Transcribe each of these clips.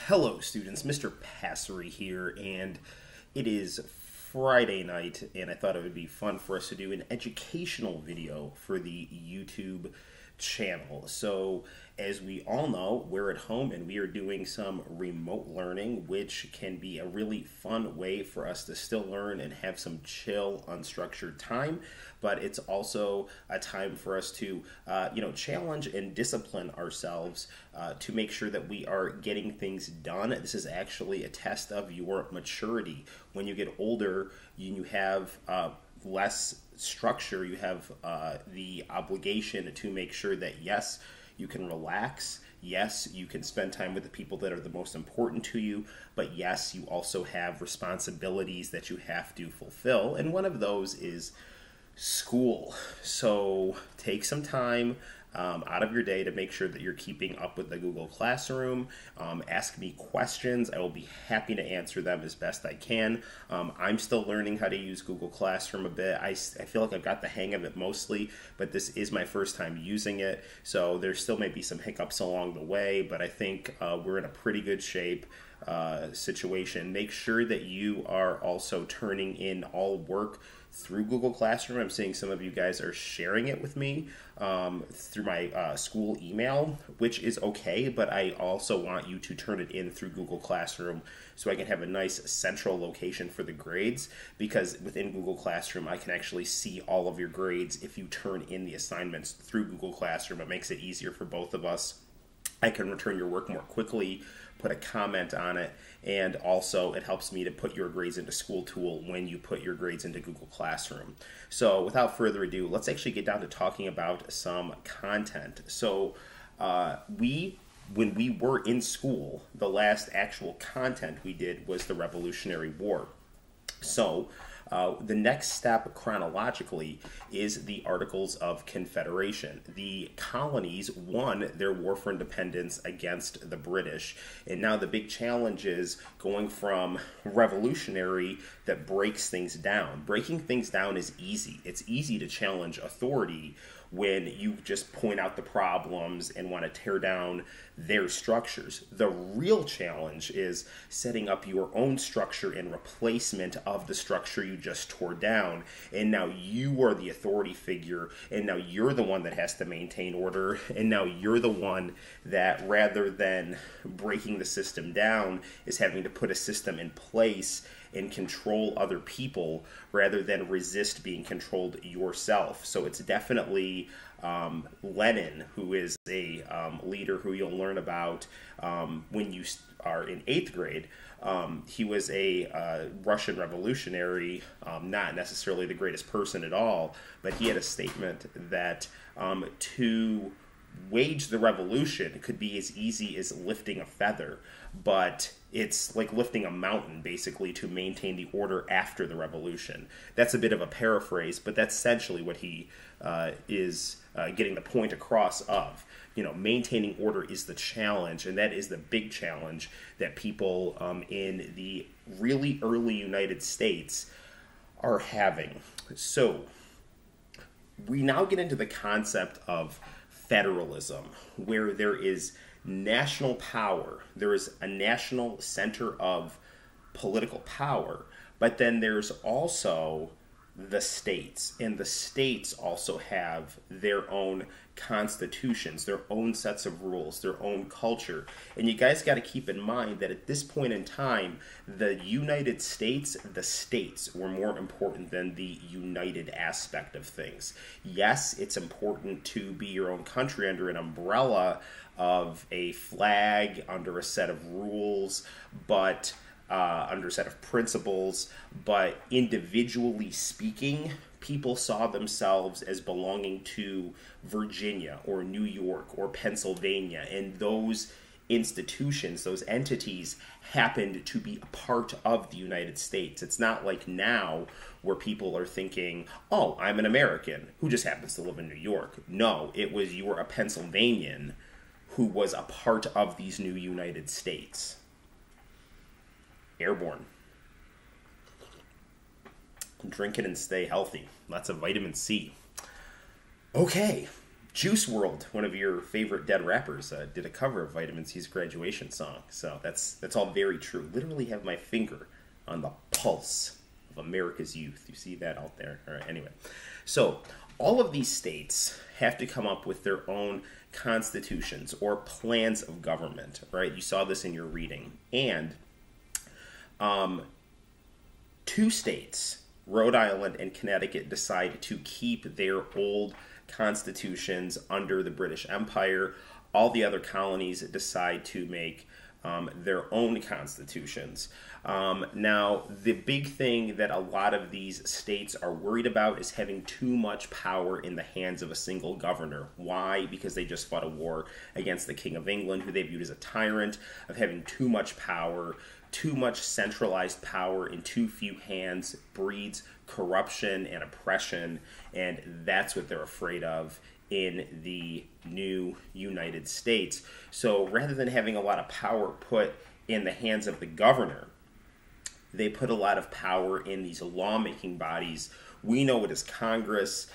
Hello, students. Mr. Passeri here, and it is Friday night, and I thought it would be fun for us to do an educational video for the YouTube channel. So, as we all know, we're at home and we are doing some remote learning, which can be a really fun way for us to still learn and have some chill, unstructured time. But it's also a time for us to, challenge and discipline ourselves to make sure that we are getting things done. This is actually a test of your maturity. When you get older, you have less structure. You have the obligation to make sure that, yes, you can relax. Yes, you can spend time with the people that are the most important to you, but yes, you also have responsibilities that you have to fulfill, and one of those is school. So take some time out of your day to make sure that you're keeping up with the Google Classroom. Ask me questions. I will be happy to answer them as best I can. I'm still learning how to use Google Classroom a bit. I feel like I've got the hang of it mostly, but this is my first time using it, so there still may be some hiccups along the way, but I think we're in a pretty good shape situation. Make sure that you are also turning in all work through Google Classroom. I'm seeing some of you guys are sharing it with me through my school email, which is okay, but I also want you to turn it in through Google Classroom so I can have a nice central location for the grades, because within Google Classroom I can actually see all of your grades if you turn in the assignments through Google Classroom. It makes it easier for both of us. I can return your work more quickly, put a comment on it, and also it helps me to put your grades into School Tool when you put your grades into Google Classroom. So without further ado, let's actually get down to talking about some content. So when we were in school, the last actual content we did was the Revolutionary War. So the next step chronologically is the Articles of Confederation. The colonies won their war for independence against the British, and now the big challenge is going from revolutionary that breaks things down. Breaking things down is easy. It's easy to challenge authority when you just point out the problems and want to tear down their structures. The real challenge is setting up your own structure in replacement of the structure you just tore down. And now you are the authority figure, and now you're the one that has to maintain order, and now you're the one that, rather than breaking the system down, is having to put a system in place and control other people rather than resist being controlled yourself. So it's definitely Lenin, who is a leader who you'll learn about when you are in 8th grade. He was a Russian revolutionary, not necessarily the greatest person at all, but he had a statement that to wage the revolution could be as easy as lifting a feather, but it's like lifting a mountain, basically, to maintain the order after the revolution. That's a bit of a paraphrase, but that's essentially what he is getting the point across of. You know, maintaining order is the challenge, and that is the big challenge that people in the really early United States are having. So we now get into the concept of federalism, where there is national power. There is a national center of political power, but then there's also the states, and the states also have their own constitutions, their own sets of rules, their own culture. And you guys got to keep in mind that at this point in time, the United States, the states were more important than the united aspect of things. Yes, it's important to be your own country under an umbrella of a flag, under a set of rules, but under a set of principles, but individually speaking, people saw themselves as belonging to Virginia or New York or Pennsylvania, and those institutions, those entities, happened to be a part of the United States. It's not like now where people are thinking, oh, I'm an American who just happens to live in New York. No, it was you're a Pennsylvanian who was a part of these new United States. Airborne. Drink it and stay healthy. Lots of vitamin C. Okay, Juice World, one of your favorite dead rappers, did a cover of Vitamin C's graduation song. So that's all very true. Literally have my finger on the pulse of America's youth. You see that out there? All right, anyway. So all of these states have to come up with their own constitutions or plans of government, right? You saw this in your reading. And two states, Rhode Island and Connecticut, decide to keep their old constitutions under the British Empire. All the other colonies decide to make their own constitutions. Now, the big thing that a lot of these states are worried about is having too much power in the hands of a single governor. Why? Because they just fought a war against the King of England, who they viewed as a tyrant, of having too much power. Too much centralized power in too few hands breeds corruption and oppression, and that's what they're afraid of in the new United States. So rather than having a lot of power put in the hands of the governor, they put a lot of power in these lawmaking bodies. We know it as Congress.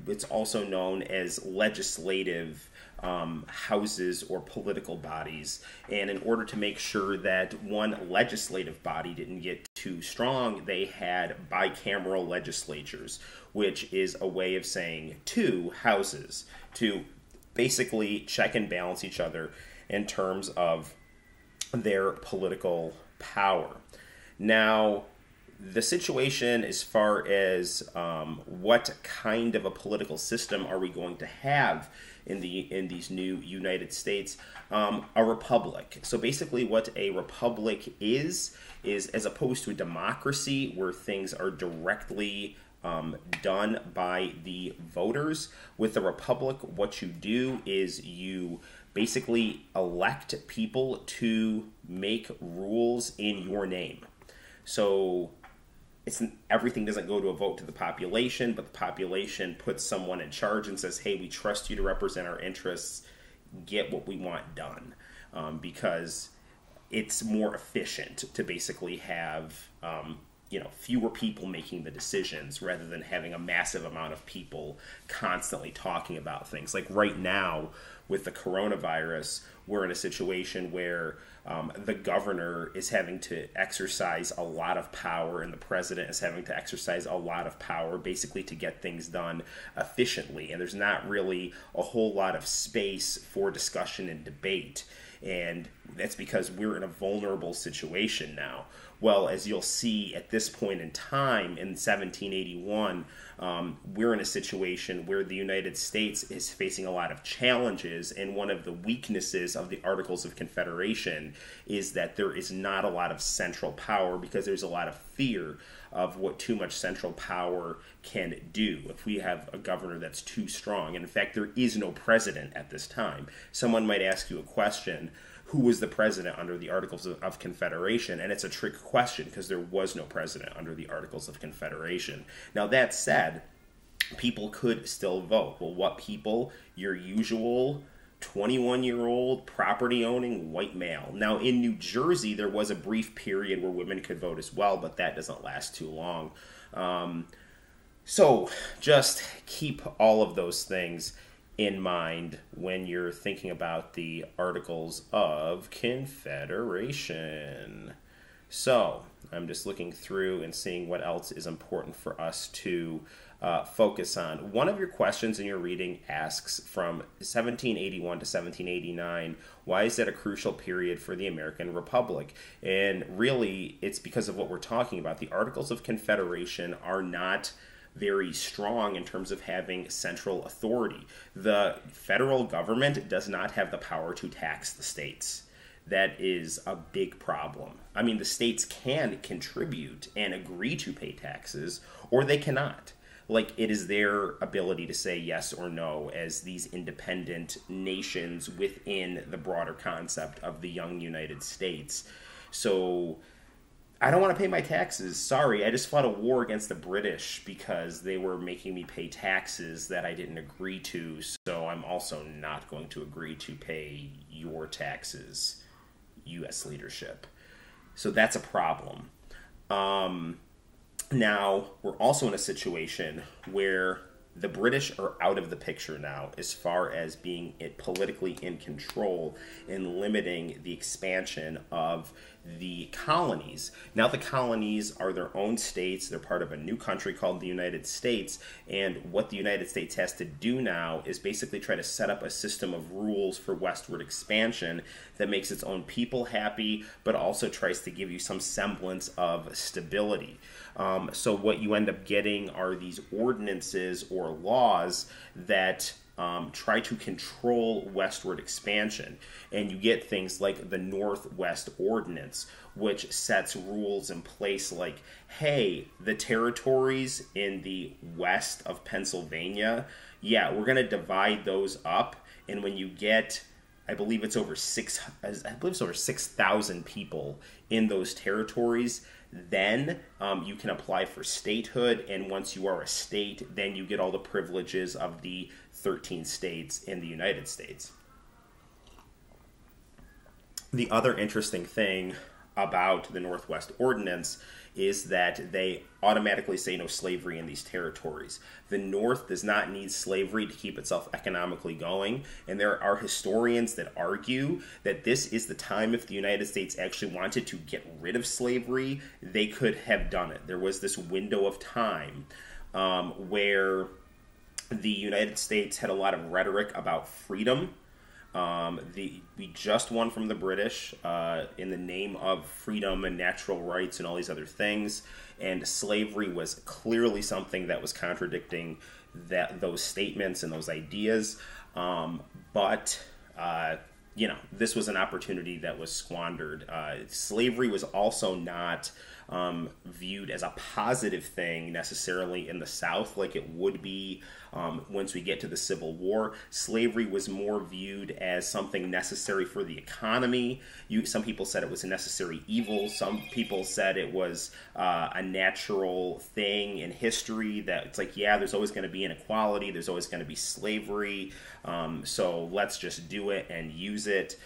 It's also known as legislative houses or political bodies. And in order to make sure that one legislative body didn't get too strong, they had bicameral legislatures, which is a way of saying two houses to basically check and balance each other in terms of their political power. Now, the situation as far as what kind of a political system are we going to have in these new United States, a republic. So basically what a republic is as opposed to a democracy where things are directly done by the voters. With a republic, what you do is you basically elect people to make rules in your name. So everything doesn't go to a vote to the population, but the population puts someone in charge and says, hey, we trust you to represent our interests, get what we want done. Because it's more efficient to basically have fewer people making the decisions rather than having a massive amount of people constantly talking about things. Like right now with the coronavirus, we're in a situation where the governor is having to exercise a lot of power and the president is having to exercise a lot of power basically to get things done efficiently. And there's not really a whole lot of space for discussion and debate. And that's because we're in a vulnerable situation now. Well, as you'll see at this point in time in 1781, we're in a situation where the United States is facing a lot of challenges, and one of the weaknesses of the Articles of Confederation is that there is not a lot of central power because there's a lot of fear of what too much central power can do if we have a governor that's too strong. And in fact, there is no president at this time. Someone might ask you a question, who was the president under the Articles of Confederation? And it's a trick question because there was no president under the Articles of Confederation. Now, that said, people could still vote. Well, what people? Your usual 21-year-old property-owning white male. Now, in New Jersey, there was a brief period where women could vote as well, but that doesn't last too long. So just keep all of those things in mind when you're thinking about the Articles of Confederation. So I'm just looking through and seeing what else is important for us to focus on. One of your questions in your reading asks from 1781 to 1789, why is that a crucial period for the American Republic? And really, it's because of what we're talking about. The Articles of Confederation are not very strong in terms of having central authority. The federal government does not have the power to tax the states. That is a big problem. I mean, the states can contribute and agree to pay taxes, or they cannot. Like, it is their ability to say yes or no as these independent nations within the broader concept of the young United States. So I don't want to pay my taxes. Sorry, I just fought a war against the British because they were making me pay taxes that I didn't agree to, so I'm also not going to agree to pay your taxes, U.S. leadership. So that's a problem. Now, we're also in a situation where the British are out of the picture now as far as being politically in control and limiting the expansion of the colonies. Now the colonies are their own states. They're part of a new country called the United States. And what the United States has to do now is basically try to set up a system of rules for westward expansion that makes its own people happy, but also tries to give you some semblance of stability. So what you end up getting are these ordinances or laws that try to control westward expansion. And you get things like the Northwest Ordinance, which sets rules in place like, hey, the territories in the west of Pennsylvania, yeah, we're going to divide those up. And when you get, I believe it's over 6,000 people in those territories, then you can apply for statehood, and once you are a state, then you get all the privileges of the 13 states in the United States. The other interesting thing about the Northwest Ordinance is that they automatically say no slavery in these territories. The North does not need slavery to keep itself economically going, and there are historians that argue that this is the time, if the United States actually wanted to get rid of slavery, they could have done it. There was this window of time where the United States had a lot of rhetoric about freedom. We just won from the British in the name of freedom and natural rights and all these other things, and slavery was clearly something that was contradicting those statements and those ideas. But this was an opportunity that was squandered. Slavery was also not viewed as a positive thing necessarily in the South like it would be once we get to the Civil War. Slavery was more viewed as something necessary for the economy. Some people said it was a necessary evil. Some people said it was a natural thing in history, that it's like, yeah, there's always going to be inequality, there's always going to be slavery, so let's just do it and use it.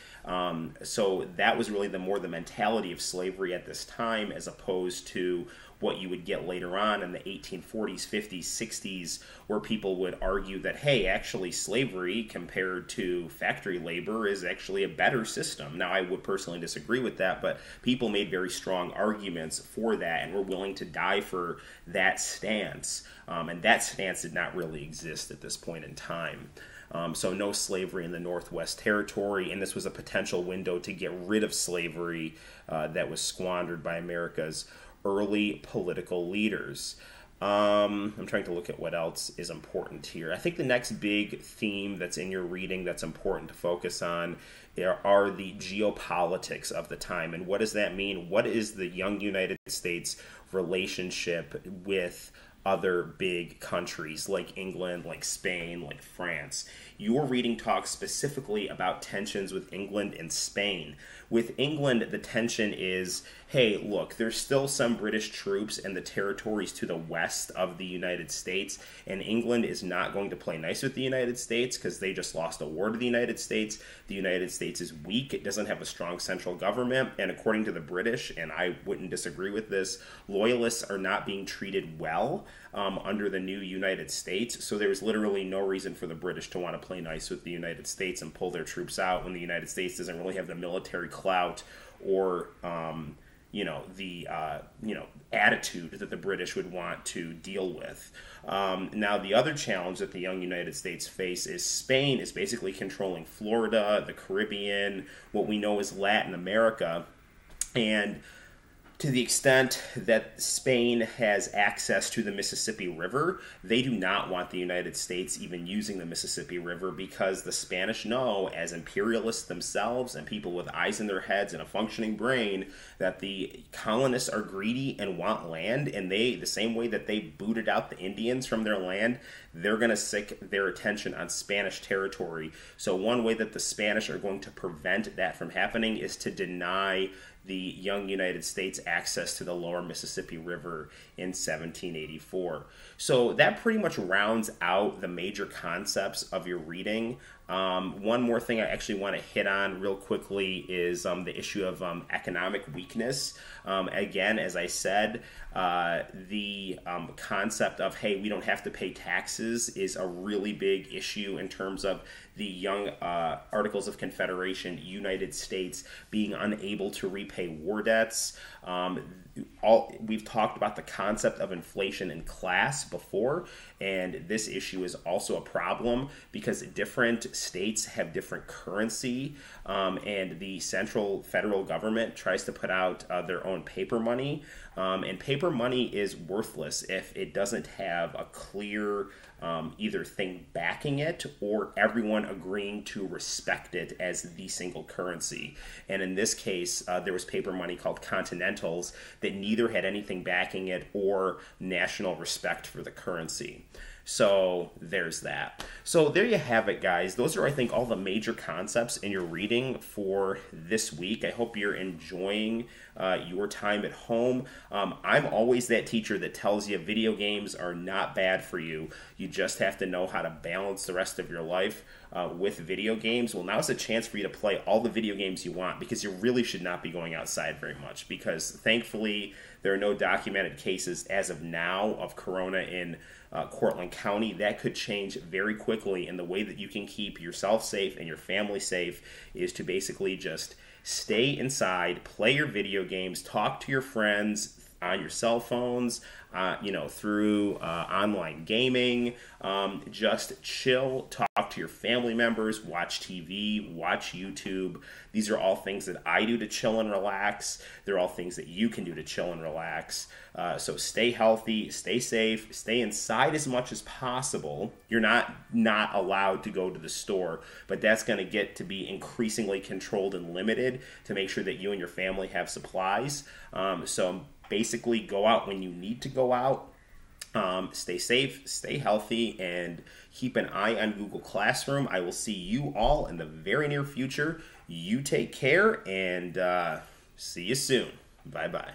So that was really the mentality of slavery at this time, as opposed to what you would get later on in the 1840s, 50s, 60s, where people would argue that, hey, actually slavery compared to factory labor is actually a better system. Now, I would personally disagree with that, but people made very strong arguments for that and were willing to die for that stance. And that stance did not really exist at this point in time. So no slavery in the Northwest Territory, and this was a potential window to get rid of slavery that was squandered by America's early political leaders. I'm trying to look at what else is important here. I think the next big theme that's in your reading that's important to focus on are the geopolitics of the time. And what does that mean? What is the young United States relationship with other big countries like England, like Spain, like France? Your reading talks specifically about tensions with England and Spain. With England, the tension is, hey, look, there's still some British troops in the territories to the west of the United States, and England is not going to play nice with the United States because they just lost a war to the United States. The United States is weak. It doesn't have a strong central government, and according to the British, and I wouldn't disagree with this, loyalists are not being treated well under the new United States, so there's literally no reason for the British to want to play nice with the United States and pull their troops out when the United States doesn't really have the military clout or the attitude that the British would want to deal with. Now, the other challenge that the young United States face is Spain is basically controlling Florida, the Caribbean, what we know as Latin America, and to the extent that Spain has access to the Mississippi River, they do not want the United States even using the Mississippi River, because the Spanish know, as imperialists themselves and people with eyes in their heads and a functioning brain, that the colonists are greedy and want land, and the same way that they booted out the Indians from their land, they're going to sick their attention on Spanish territory. So one way that the Spanish are going to prevent that from happening is to deny the young United States access to the lower Mississippi River in 1784. So that pretty much rounds out the major concepts of your reading. One more thing I actually want to hit on real quickly is the issue of economic weakness. Again, as I said, the concept of, hey, we don't have to pay taxes is a really big issue in terms of the young Articles of Confederation, United States being unable to repay war debts. We've talked about the concept of inflation in class before, and this issue is also a problem because different states have different currency, and the central federal government tries to put out their own paper money, and paper money is worthless if it doesn't have a clear either thing backing it or everyone agreeing to respect it as the single currency. And in this case, there was paper money called Continentals that neither had anything backing it or national respect for the currency. So there's that. So there you have it, guys. Those are, I think, all the major concepts in your reading for this week. I hope you're enjoying your time at home. I'm always that teacher that tells you video games are not bad for you. You just have to know how to balance the rest of your life with video games. Well, now's a chance for you to play all the video games you want, because you really should not be going outside very much, because thankfully there are no documented cases as of now of corona in Cortland County. That could change very quickly, and the way that you can keep yourself safe and your family safe is to basically just stay inside, play your video games, talk to your friends on your cell phones, through online gaming. Just chill, talk to your family members, watch TV, watch YouTube. These are all things that I do to chill and relax. They're all things that you can do to chill and relax. So stay healthy, stay safe, stay inside as much as possible. You're not allowed to go to the store, but that's going to get to be increasingly controlled and limited to make sure that you and your family have supplies. So basically go out when you need to go out. Stay safe, stay healthy, and keep an eye on Google Classroom. I will see you all in the very near future. You take care, and see you soon. Bye-bye.